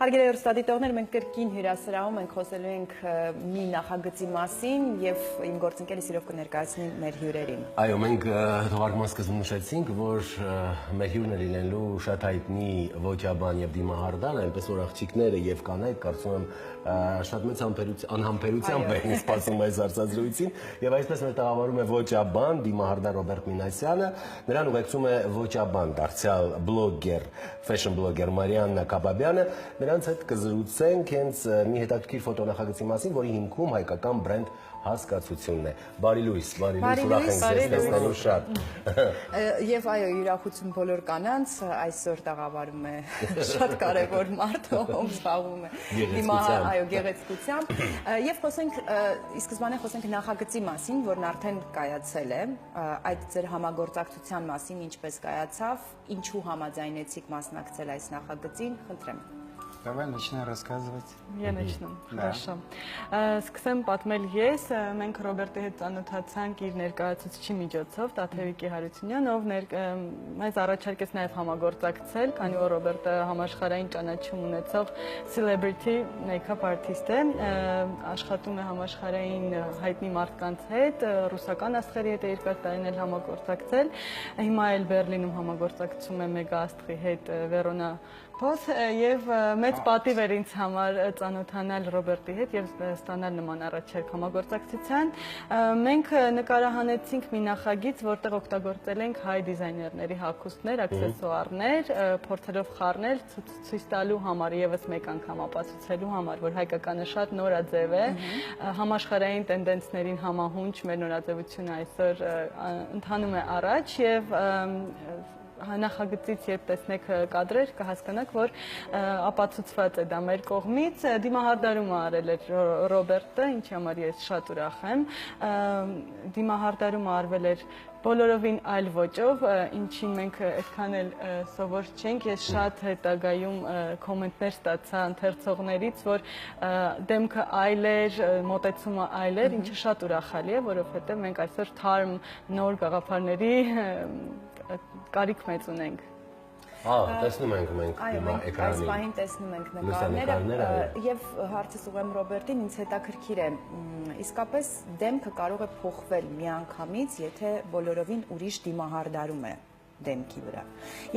Հարգելի հեռուստադիտողներ, մենք կրկին հյուրասրահում ենք խոսելու ենք մի նախագծի մասին եւ իմ գործընկերը սիրով կներկայացնի մեր հյուրերին։ Այո, մենք թողարկման սկզբում նշեցինք, որ մեր հյուրն է լինելու շատ հայտնի ոճաբան եւ դիմահարդար, այնպես որ աղջիկները եւ կանայք կարծում եմ շատ մեծ անհամբերությամբ են սպասում այս հարցազրույցին եւ այսպես մեր տաղավարում է ոճաբան դիմահարդար Ռոբերտ Մինասյանը, նրան ուղեկցում է ոճաբան դարձյալ բլոգեր, ֆեշն բլոգեր Մարիաննա Կաբաբյանը, նրանց հետ կզրուցենք հենց մի հետաքրքիր ֆոտոնախագծի մասին, որի հիմքում հայկական բրենդ հասկացությունն է։ Բարի լույս, ուրախ ենք ձեզ տեսնելու շատ։ Եվ այո, յուրախություն բոլոր կանանց, այսօր տաղավարում է շատ կարևոր մարդ, ով զբաղվում է գեղեցկությամբ։ Եվ խոսենք, ի սկզբանե խոսենք նախագծի մասին, որն արդեն կայացել է, այդ ձեր համագործակցության մասին ինչպես կայացավ, ինչու համաձայնեցիք մասնակցել այս նախագծին, խնդրեմ։ Давай начинай рассказывать. Я начну. Хорошо. Սկսեմ պատմել ես, մենք Ռոբերտի հետ ծանոթացանք իր ներկայացուցիչի միջոցով, Տաթևիկի Հարությունյան, ով մեզ առաջարկեց նաև համագործակցել, քանի որ Ռոբերտը համաշխարհային ճանաչում ունեցող celebrity make-up artist է, աշխատում է համաշխարհային հայտնի մարդկանց հետ, ռուսական աստղերի հետ է երկար տարիներ համագործակցել, հիմա էլ Բերլինում համագործակցում է մեգա աստղի հետ Վերոնա եւ մեծ պատիվ էր ինձ համար ծանոթանալ Ռոբերտի հետ եւ ստանալ նման առաջարկ համագործակցության։ Մենք նկարահանեցինք մի նախագիծ, որտեղ օգտագործել ենք հայ դիզայներների հագուստներ, աքսեսուարներ, փորձելով խառնել ցույց տալու համար, եւս մեկ անգամ ապացուցելու համար, որ հայկականը շատ նորաձև է, համաշխարհային տենդենսներին համահունչ մեր նորաձևությունը այսօր ընթանում է առաջ եւ նախագծից երբ տեսնեք կադրեր կհասկանաք, որ ապացուցված է դա մեր կողմից, դիմահարդարումը արել էր Ռոբերտը, ինչի համար ես շատ ուրախ եմ, դիմահարդարումը արվել էր բոլորովին այլ ոճով, ինչին մենք այդքան էլ սովոր չենք, ես շատ հետագայում կոմենտներ ստացա ընթերցողներից, որ դեմքը այլ էր, մոտեցումը այլ էր, ինչը շատ ուրախալի է, որովհետև մենք այսօր թարմ նոր գաղափարների կարիք մեծ ունենք։ Տեսնում ենք մենք հիմա էկրանին։ Այս պահին տեսնում ենք նկարները եւ հարցս ուղեմ Ռոբերտին, ինձ հետաքրքիր է, իսկապես դեմքը կարող է փոխվել միանգամից, եթե բոլորովին ուրիշ դիմահարդարում է դեմքի վրա։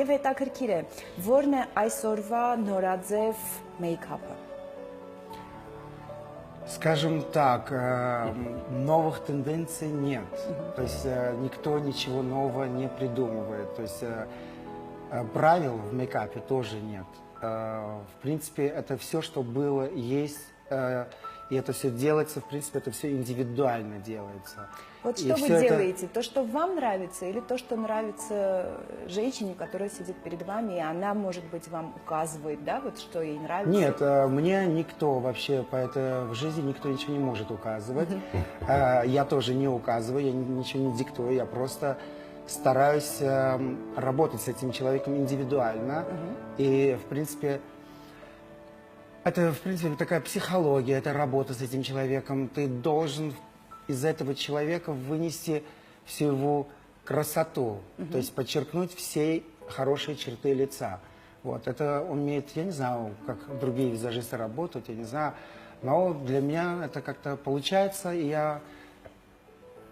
Եվ հետաքրքիր է, ո՞րն է այսօրվա նորաձև մեյքափը։ Скажем так, новых тенденций нет. То есть никто ничего нового не придумывает. То есть правил в мейкапе тоже нет. В принципе, это все, что было, есть, и это все делается, в принципе, это все индивидуально делается. Вот что вы делаете? То, что вам нравится, или то, что нравится женщине, которая сидит перед вами, и она, может быть, вам указывает, да, вот что ей нравится? Нет, мне никто вообще в жизни никто ничего не может указывать. Я тоже не указываю, я ничего не диктую, я просто стараюсь работать с этим человеком индивидуально. И, в принципе, это, такая психология, это работа с этим человеком. Ты должен из этого человека вынести всю его красоту, то есть подчеркнуть все хорошие черты лица. Вот, это умеет, я не знаю, как другие визажисты работают, я не знаю, но для меня это как-то получается, и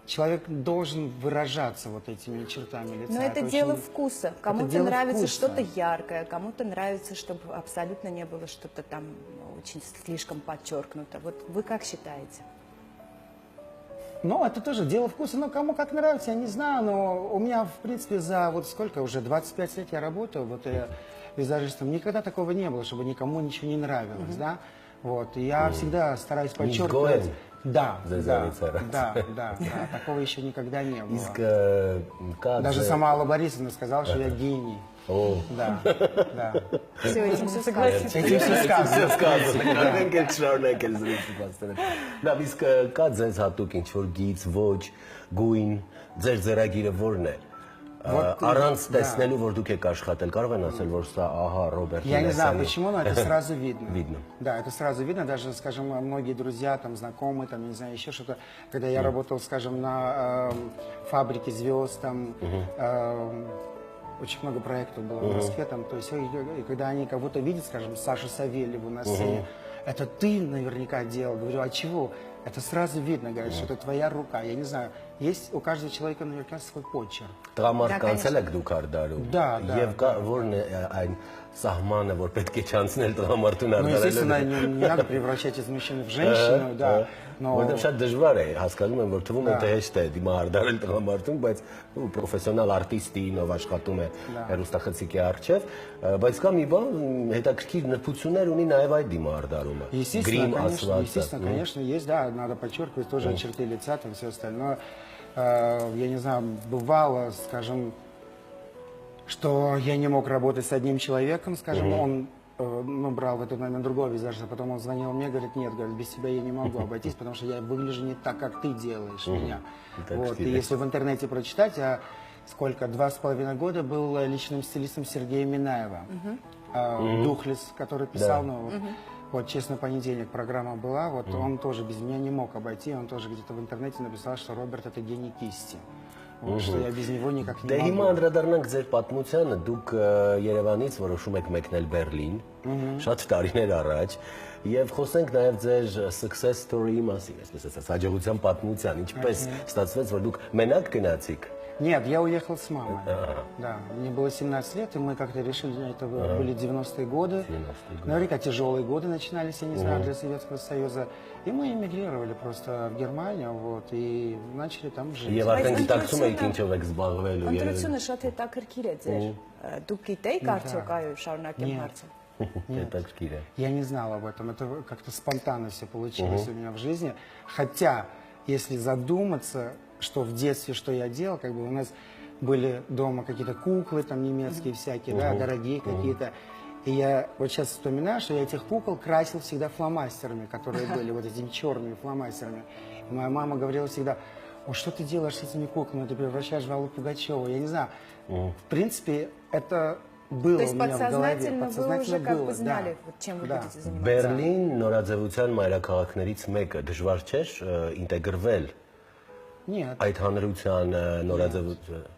человек должен выражаться вот этими чертами лица. Но это дело вкуса. Кому-то нравится что-то яркое, кому-то нравится, чтобы абсолютно не было что-то там очень слишком подчеркнуто. Вот вы как считаете? Ну, это тоже дело вкуса, но кому как нравится, я не знаю, но у меня, в принципе, за вот сколько уже, 25 лет я работаю, вот я визажистом, никогда такого не было, чтобы никому ничего не нравилось, да, вот, и я всегда стараюсь подчеркивать. Да, такого еще никогда не было. Даже сама Алла Борисовна сказала, что я гений. Да. Все, этим все сказано. Этим все сказано. Լավ, իսկ կա ձեզ հատուկ ինչ-որ գիծ, ոչ, գույն, ձեր ձեռագիրը որն է։ Առանց տեսնելու, որ դուք եք աշխատել, կարող են ասել, որ սա, ահա, Ռոբերտ Я не знаю почему, но это сразу видно. Видно. Да, это сразу видно, даже, скажем, многие друзья, там, знакомые, там, не знаю, еще что-то. Когда я работал, скажем, на фабрике звезд, там, очень много проектов было в Москве, там, то есть, и когда они кого-то видят, скажем, Сашу Савельеву на сцене, это ты наверняка делал, говорю, а чего? Это сразу видно, говорят, что это твоя рука, я не знаю, есть у каждого человека наверняка свой почерк. Տղամարդկանցել եք դուք արդարում։ Да. Եվ որն է այն սահմանը, որ պետք է չանցնել տղամարդուն Ну, естественно, արդարելու։ не надо превращать из мужчины в женщину, да, но... Որտեղ շատ դժվար է, հասկանում եմ, որ թվում է թե հեշտ է դիմա արդարել տղամարդուն, բայց պրոֆեսիոնալ արտիստին, ով աշխատում է հեռուստախցիկի առջև, բայց կա մի բան, հետաքրքիր նրբություններ ունի նաև այդ դիմա արդարումը։ Естественно, конечно, есть, да, надо подчеркивать тоже черты лица, там все остальное. Я не знаю, бывало, скажем, что я не мог работать с одним человеком, скажем, он брал в этот момент другого визажиста, потом он звонил мне, говорит, нет, говорит, без тебя я не могу обойтись, потому что я выгляжу не так, как ты делаешь меня. Вот. И если в интернете прочитать, я 2,5 года был личным стилистом Сергея Минаева, Духлес, который писал, вот «Честный понедельник» программа была, вот он тоже без меня не мог обойти, он тоже где-то в интернете написал, что Роберт это гений кисти. Вот, что я без него никак не Դե могу. հիմա անդրադառնանք ձեր պատմությանը, դուք Երևանից որոշում եք մեկնել Բերլին, շատ տարիներ առաջ, եւ խոսենք նաեւ ձեր success story-ի մասին, այսպես ասած, հաջողության պատմության, ինչպես ստացվեց, որ դուք մենակ գնացիք։ Нет, я уехал с мамой. Да, мне было 17 лет, и мы как-то решили, это были 90-е годы. Наверняка тяжелые годы начинались, я не знаю, для Советского Союза. И мы эмигрировали просто в Германию, вот, и начали там жить. Եվ արդեն գիտակցում եք ինչով եք զբաղվելու։ Ընտրությունը շատ հետաքրքիր է ձեր։ Դուք գիտեիք արդյոք այո շարունակեմ հարցը։ Հետաքրքիր է։ Я не знал об этом, это как-то спонтанно все получилось у меня в жизни. Хотя, если задуматься, что в детстве, что я делал, как бы у нас были дома какие-то куклы там немецкие всякие, да, дорогие какие-то. И я вот сейчас вспоминаю, что я этих кукол красил всегда фломастерами, которые были вот этими черными фломастерами. И моя мама говорила всегда, о, что ты делаешь с этими куклами, ты превращаешь в Аллу Пугачеву. Я не знаю, в принципе, это было То есть у меня в голове. подсознательно вы уже как бы знали, вот, чем вы будете заниматься? Բերլին նորաձևության մայրաքաղաքներից մեկը, դժվար չէ ինտեգրվել Нет. այդ հանրության նորաձևության։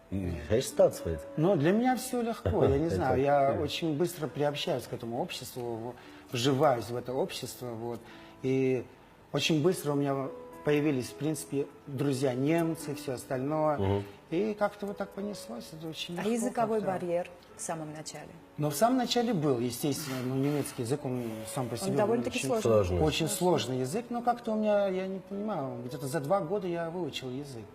Հեշտ ստացվեց։ Но для меня все легко, я не знаю, я очень быстро приобщаюсь к этому обществу, вживаюсь в это общество, вот, и очень быстро у меня появились, в принципе, друзья немцы, все остальное, и как-то вот так понеслось, это очень легко. А языковой как-то. барьер в самом начале? Но в самом начале был, естественно, немецкий язык, он сам по себе довольно-таки очень сложный. Очень сложный язык, но как-то у меня, я не понимаю, где-то за 2 года я выучил язык.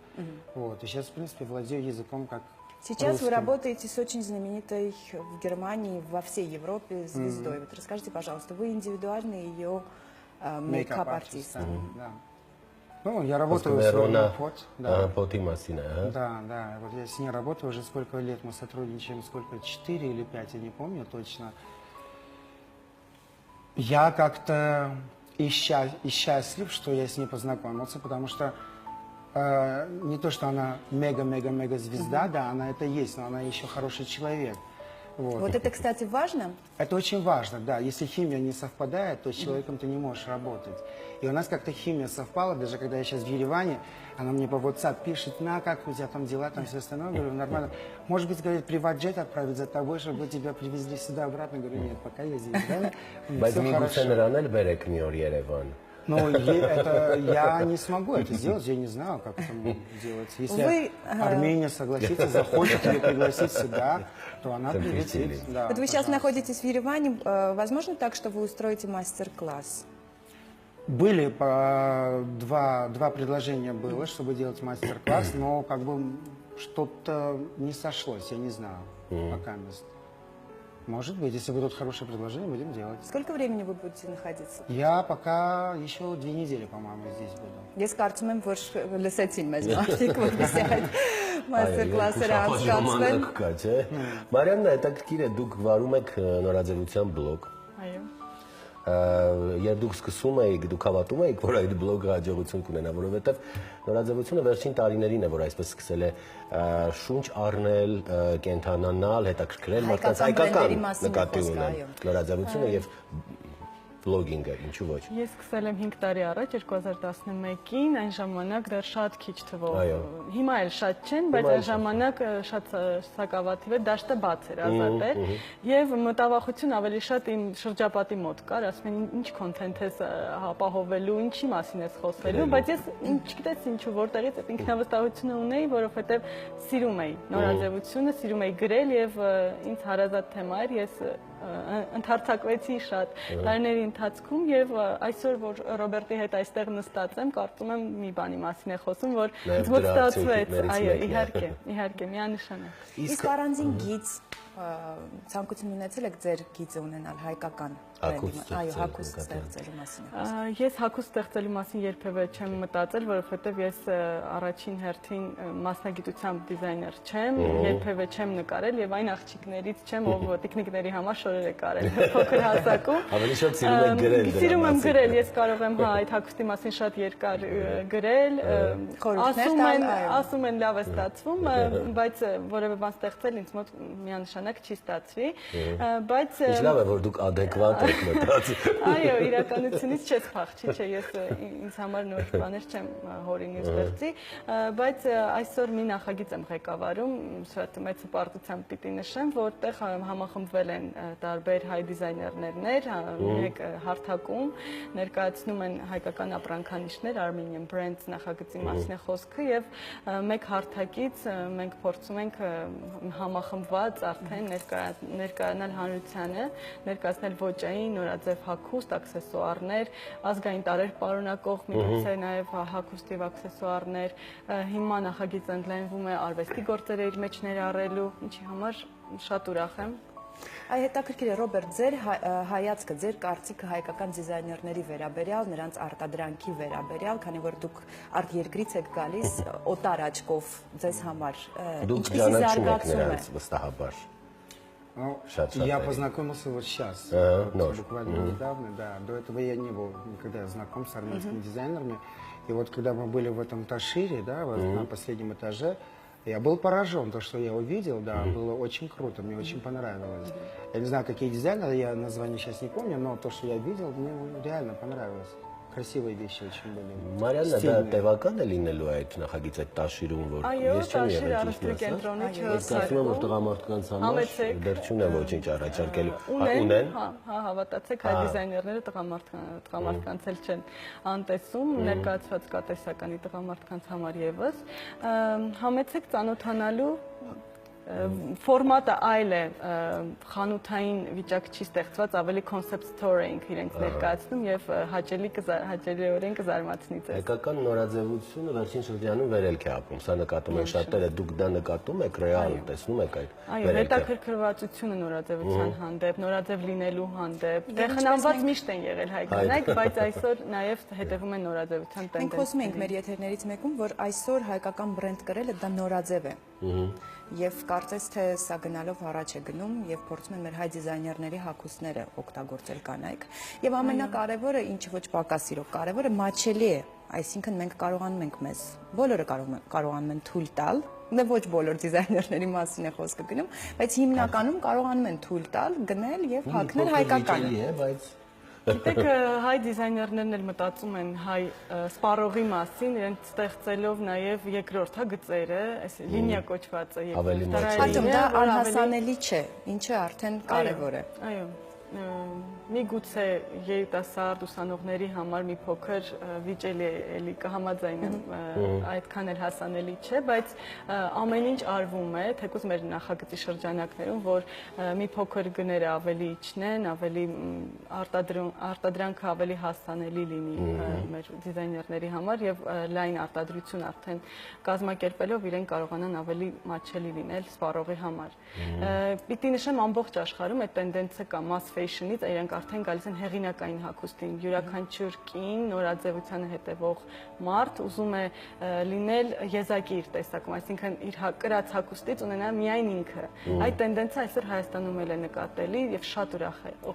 Вот, и сейчас, в принципе, владею языком как Сейчас русским. вы работаете с очень знаменитой в Германии, во всей Европе звездой. Вот расскажите, пожалуйста, вы индивидуальный ее мейкап-артист. Да. Ну, я работаю с Роной Пот. Да. Պոտի մասին է, հա։ Да, вот я с ней работаю уже сколько лет, мы сотрудничаем, 4 или 5, я не помню точно. Я как-то и счастлив, что я с ней познакомился, потому что не то, что она мега-мега-мега звезда, да, она это есть, но она еще хороший человек. Вот это, кстати, важно. Это очень важно, да. Если химия не совпадает, то с человеком ты не можешь работать. И у нас как-то химия совпала, даже когда я сейчас в Ереване, она мне по WhatsApp пишет, как у тебя там дела, там все остальное. Говорю, нормально. Может быть, говорит, приват-джет отправить за тобой, чтобы тебя привезли сюда обратно. Говорю, нет, пока я здесь, да, Բայց все մի գուցե хорошо. նրան էլ բերեք մի օր Երևան։ Но я не смогу это сделать, я не знаю, как это делать. Если Армения согласится, захочет ее пригласить сюда, то она прилетит. Да, Вот вы сейчас пожалуйста. находитесь в Ереване. Возможно так, что вы устроите мастер-класс? Были два предложения было, чтобы делать мастер-класс, но как бы что-то не сошлось, я не знаю, пока мест. Может быть, если будут хорошие предложения, будем делать. Сколько времени вы будете находиться? Я пока еще 2 недели, по-моему, здесь буду. Ես կարծում եմ, որ լսեցին մեզ մարդիկ, որպեսզի այդ մաստեր-կլասերը անցկացվեն։ Կա, չէ։ Մարիաննա, հետաքրքիր է, դուք վարում եք նորաձևության բլոգ։ Այո։ Երբ դուք սկսում էիք, դուք հավատում էիք, որ այդ բլոգը հաջողություն կունենա, որովհետև նորաձևությունը վերջին տարիներին է, որ այսպես սկսել է շունչ առնել, կենթանանալ, հետաքրքրել մարդկանց հայկական նկատի ունեն նորաձևությունը եւ վլոգինգը, ինչու ոչ։ Ես սկսել եմ 5 տարի առաջ 2011-ին, այն ժամանակ դեռ շատ քիչ թվով, հիմա էլ շատ չեն, բայց այն ժամանակ շատ սակավաթիվ էր, դաշտը բաց էր, ազատ էր, եւ մտավախություն ավելի շատ իմ շրջապատի մոտ կար, ասում են ինչ կոնտենտ ես ապահովելու, ինչի մասին ես խոսելու, բայց ես չգիտես ինչու, որտեղից այդ ինքնավստահությունը ունեի, որովհետեւ սիրում էի նորաձևությունը, սիրում էի գրել եւ ինձ հարազատ թեմա էր, ես ընդհարցակվեցի շատ տարիների ընթացքում եւ այսօր որ Ռոբերտի հետ այստեղ նստած եմ, կարծում եմ մի բանի մասին է խոսում, որ ինձ մոտ ստացվեց, այո, իհարկե, միանշանակ։ Իսկ առանձին գիծ ցանկություն ունեցել եք ձեր գիծը ունենալ հայկական այո, հագուստ ստեղծելու մասին։ Ես հագուստ ստեղծելու մասին երբևէ չեմ մտածել, որովհետև ես առաջին հերթին մասնագիտությամբ դիզայներ չեմ, երբևէ չեմ նկարել եւ այն աղջիկներից չեմ, ով տիկնիկների համար շորեր է կարել փոքր հասակում։ Ավելի շատ սիրում եք գրել։ Սիրում եմ գրել, ես կարող եմ այդ հագուստի մասին շատ երկար գրել, ասում են լավ է ստացվում, բայց որևէ բան ստեղծել ինձ մոտ միանշանակ չի ստացվի, բայց Ինչ լավ է, որ դուք adekvat եք մտածում։ Այո, իրականությունից չես փախչի, չէ, ես ինձ համար նոր բաներ չեմ հորինի ստեղծի, բայց այսօր մի նախագիծ եմ ղեկավարում, շատ մեծ հպարտությամբ պիտի նշեմ, որտեղ համախմբվել են տարբեր հայ դիզայներներ, մեկ հարթակում ներկայացնում են հայկական ապրանքանիշներ, Armenian Brands նախագծի մասին է խոսքը եւ մեկ հարթակից մենք փորձում ենք համախմբված արդեն ներկայանալ հանրությանը, ներկայացնել ոճային, նորաձև հագուստ, աքսեսուարներ, ազգային տարեր պարունակող միգուցե նաև հագուստ եւ աքսեսուարներ, հիմա նախագիծը ընդլայնվում է արվեստի գործերը իր մեջ ներառելու, ինչի համար շատ ուրախ եմ։ Այ հետաքրքիր է Ռոբերտ, ձեր հայացքը, ձեր կարծիքը հայկական դիզայներների վերաբերյալ, նրանց արտադրանքի վերաբերյալ, քանի որ դուք արտերկրից եք գալիս, օտար աչքով ձեզ համար ինչպեսի զարգացում է։ Վստահաբար։ Я познакомился вот сейчас, буквально недавно, да. До этого я не был никогда знаком с армянскими дизайнерами. И вот когда мы были в этом Ташире, да, вот на последнем этаже, я был поражен, то, что я увидел, да, было очень круто, мне очень понравилось. Я не знаю, какие дизайнеры, я название сейчас не помню, но то, что я видел, мне реально понравилось. Красивые вещи очень были. Մարիաննա, դա տևական է լինելու այդ նախագիծը Տաշիրում, որ ես չեմ եղել ճիշտ ասած։ Ես կարծում եմ, որ տղամարդկանց համար դեռ չունեն ոչինչ առաջարկելու։ Ունեն։ Հա, հավատացեք, հայ դիզայներները տղամարդկանց էլ չեն անտեսում, ներկայացված կա տեսականի տղամարդկանց համար եւս։ Համեցեք ծանոթանալու ֆորմատը այլ է, խանութային վիճակ չի ստեղծված, ավելի concept store ենք իրենք ներկայացնում եւ հաճելիորեն կզարմացնի ձեզ։ Հայկական նորաձևությունը վերջին շրջանում վերելք է ապրում, սա նկատում եք շատերը, դուք դա նկատում եք ռեալ, տեսնում եք այդ վերելքը։ Այո, հետաքրքրվածությունը նորաձևության հանդեպ, նորաձև լինելու հանդեպ, դե խնամված միշտ են եղել հայ կանայք, բայց այսօր նաեւ հետևում են նորաձևության տենդենսներին։ Մենք խոսում ենք մեր եթերներից մեկում, որ այսօր հայկական բրենդ կրելը դա նորաձև է։ Եվ կարծես թե սա գնալով առաջ է գնում եւ փորձում են մեր հայ դիզայներների հագուստները օգտագործել կանայք։ Եվ ամենակարևորը, ինչը ոչ պակաս իրոք կարևորը, մաչելի է, այսինքն մենք կարողանում ենք մեզ, բոլորը կարողանում են թույլ տալ, դե ոչ բոլոր դիզայներների մասին է խոսքը գնում, բայց հիմնականում կարողանում են թույլ տալ, գնել եւ հագնել հայկականը։ Գիտեք, հայ դիզայներներն էլ մտածում են հայ սպառողի մասին, իրենք ստեղծելով նաև երկրորդ գծերը, այս լինիա կոչվածը երկրորդ։ Դա անհասանելի չէ, ինչը արդեն կարևոր է։ Այո, միգուցե երիտասարդ ուսանողների համար մի փոքր վիճելի էլի կհամաձայնեմ, այդքան էլ հասանելի չէ, բայց ամեն ինչ արվում է, թեկուզ մեր նախագծի շրջանակներում, որ մի փոքր գները ավելի իջնեն, ավելի արտադրանքը ավելի հասանելի լինի մեր դիզայներների համար եւ լայն արտադրություն արդեն կազմակերպելով իրեն կարողանան ավելի մատչելի լինել սպառողի համար։ Պիտի նշեմ ամբողջ աշխարհում այդ տենդենսը կա mass fashion-ից, իրենք արդեն գալիս են հեղինակային հագուստին, յուրաքանչյուր կին նորաձևությանը հետևող մարդ ուզում է լինել եզակի իր տեսակում, այսինքն իր կրած հագուստից ունենա միայն ինքը։ Այդ տենդենսը այսօր Հայաստանում էլ է նկատելի եւ շատ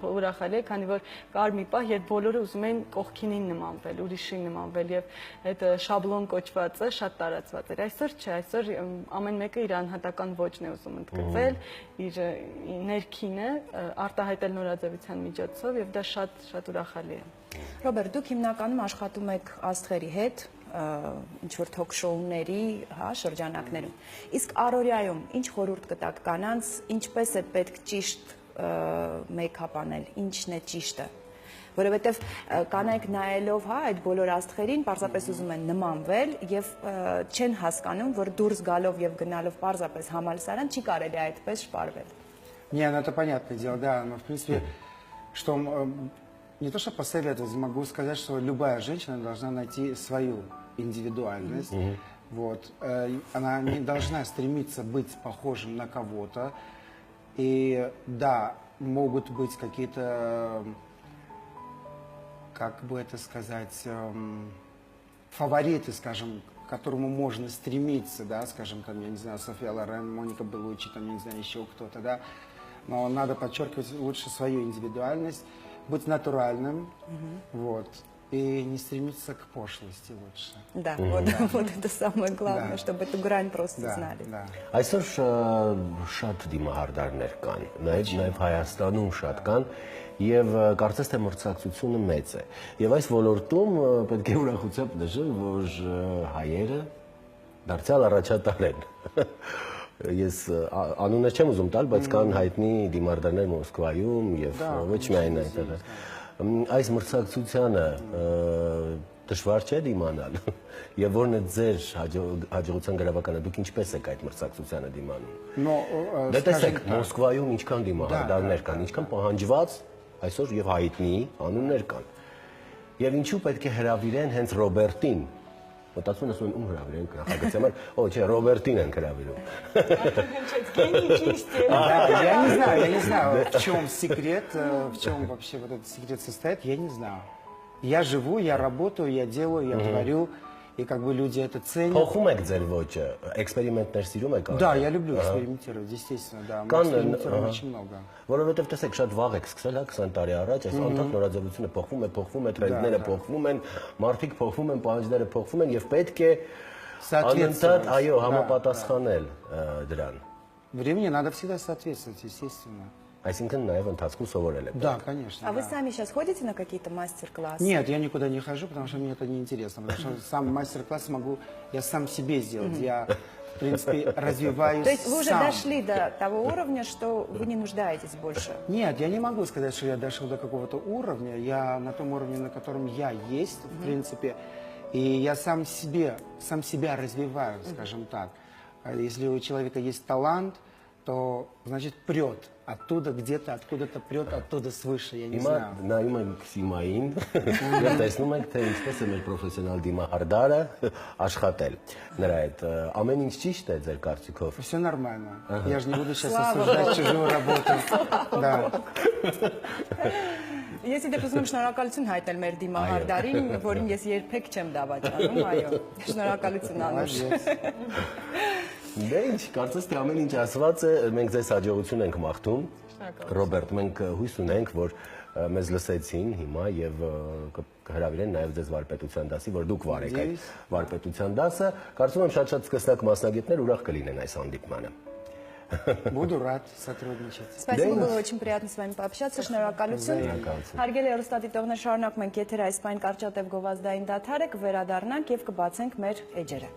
ուրախալի է, քանի որ կար մի պահ, երբ բոլորը ուզում էին կողքինին նմանվել, ուրիշին նմանվել եւ այդ շաբլոն կոչվածը շատ տարածված էր։ Այսօր չէ, այսօր ամեն մեկը իր անհատական ոճն է ուզում ընդգծել, իր ներքինը արտահայտել նորաձև նորաձևության միջոցով եւ դա շատ ուրախալի է։ Ռոբերտ, դուք հիմնականում աշխատում եք աստղերի հետ, ինչ որ թոք-շոուների, հա, շրջանակներում։ Իսկ առօրյայում ինչ խորհուրդ կտաք կանանց, ինչպես է պետք ճիշտ մեյքափ անել, ինչն է ճիշտը։ Որովհետև կանայք նայելով, հա, այդ բոլոր աստղերին պարզապես ուզում են նմանվել եւ չեն հասկանում, որ դուրս գալով եւ գնալով պարզապես համալսարան չի կարելի այդպես շպարվել։ Не, ну это понятное дело, да, но в принципе, что не то что посоветовать, могу сказать, что любая женщина должна найти свою индивидуальность. Вот. Она не должна стремиться быть похожим на кого-то. И да, могут быть какие-то, как бы это сказать, фавориты, скажем, к которому можно стремиться, да, скажем, там, я не знаю, София Лорен, Моника Беллуччи, там, я не знаю, еще кто-то, да. Но надо подчеркивать лучше свою индивидуальность, быть натуральным, вот, и не стремиться к пошлости лучше. Да, вот это самое главное, чтобы эту грань просто знали. Այսօր շատ դիմահարդարներ կան, նաև Հայաստանում շատ կան, եւ կարծես թե մրցակցությունը մեծ է։ Եվ այս ոլորտում պետք է ուրախությամբ նշել, որ հայերը դարձյալ առաջատար են։ Ես անունը չեմ ուզում տալ, բայց կան հայտնի դիմարդարներ Մոսկվայում եւ ոչ միայն այդտեղ։ Այս մրցակցությանը դժվար չէ դիմանալ։ Եվ որն է ձեր հաջողության գրավականը, դուք ինչպես եք այդ մրցակցությանը դիմանում։ Դե տեսեք, Մոսկվայում ինչքան դիմահարդարներ կան, ինչքան պահանջված այսօր եւ հայտնի անուններ կան։ Եվ ինչու պետք է հրավիրեն հենց Ռոբերտին։ Մտածում եմ ում հրավիրեն նախագծի համար, չէ, Ռոբերտին են հրավիրում։ Я не знаю, в чем секрет, в чем вообще вот этот секрет состоит, я не знаю. Я живу, я работаю, я делаю, я творю, и как бы люди это ценят. Փոխում եք ձեր ոճը, էքսպերիմենտներ սիրում եք անում։ Да, я люблю экспериментировать, естественно, да. Мы экспериментируем очень много. Որովհետև տեսեք, շատ վաղ եք սկսել, 20 տարի առաջ, այս անդադ նորաձևությունը փոխվում է, տրենդները փոխվում են, մարդիկ փոխվում են, պահանջները փոխվում են եւ պետք է անընդհատ, այո, համապատասխանել դրան։ Времени надо всегда соответствовать, естественно. Այսինքն նաև ընթացքում սովորել եք։ Да, конечно. А вы сами сейчас ходите на какие-то мастер-классы? Нет, я никуда не хожу, потому что мне это неинтересно. Потому что сам мастер-класс могу я сам себе сделать. Я, в принципе, развиваюсь сам. То есть вы уже дошли до того уровня, что вы не нуждаетесь больше? Нет, я не могу сказать, что я дошел до какого-то уровня. Я на том уровне, на котором я есть, в принципе. И я сам себя развиваю, скажем так. Если у человека есть талант, то, значит, прет. Оттуда где-то, откуда-то прет, оттуда свыше, я не знаю. Նայում եմ Սիմային, եւ տեսնում եք, թե ինչպես է մեր պրոֆեսիոնալ դիմահարդարը աշխատել։ Նրա հետ ամեն ինչ ճիշտ է ձեր կարծիքով։ Все нормально. Я же не буду сейчас осуждать чужую работу. Да. Ես իդեպ ուզում եմ շնորհակալություն հայտնել մեր դիմահարդարին, որին ես երբեք չեմ դավաճանում, այո։ Շնորհակալություն Անուշ։ Դե ինչ, կարծես թե ամեն ինչ ասված է, մենք ձեզ հաջողություն ենք մաղթում։ Ռոբերտ, մենք հույս ունենք, որ մեզ լսեցին հիմա եւ կհրավիրեն նաեւ ձեզ վարպետության դասի, որ дուք վարեք այդ վարպետության դասը։ Կարծում եմ շատ սկսնակ մասնագետներ ուրախ կլինեն այս հանդիպմանը։ Буду рад сотрудничать. Спасибо, было очень приятно с вами пообщаться. Շնորհակալություն։ Հարգելի հեռուստադիտողներ, շարունակում ենք եթեր այս պայն կարճատև գովազդային դադարը, կվերադառնանք եւ կբացենք մեր էջերը։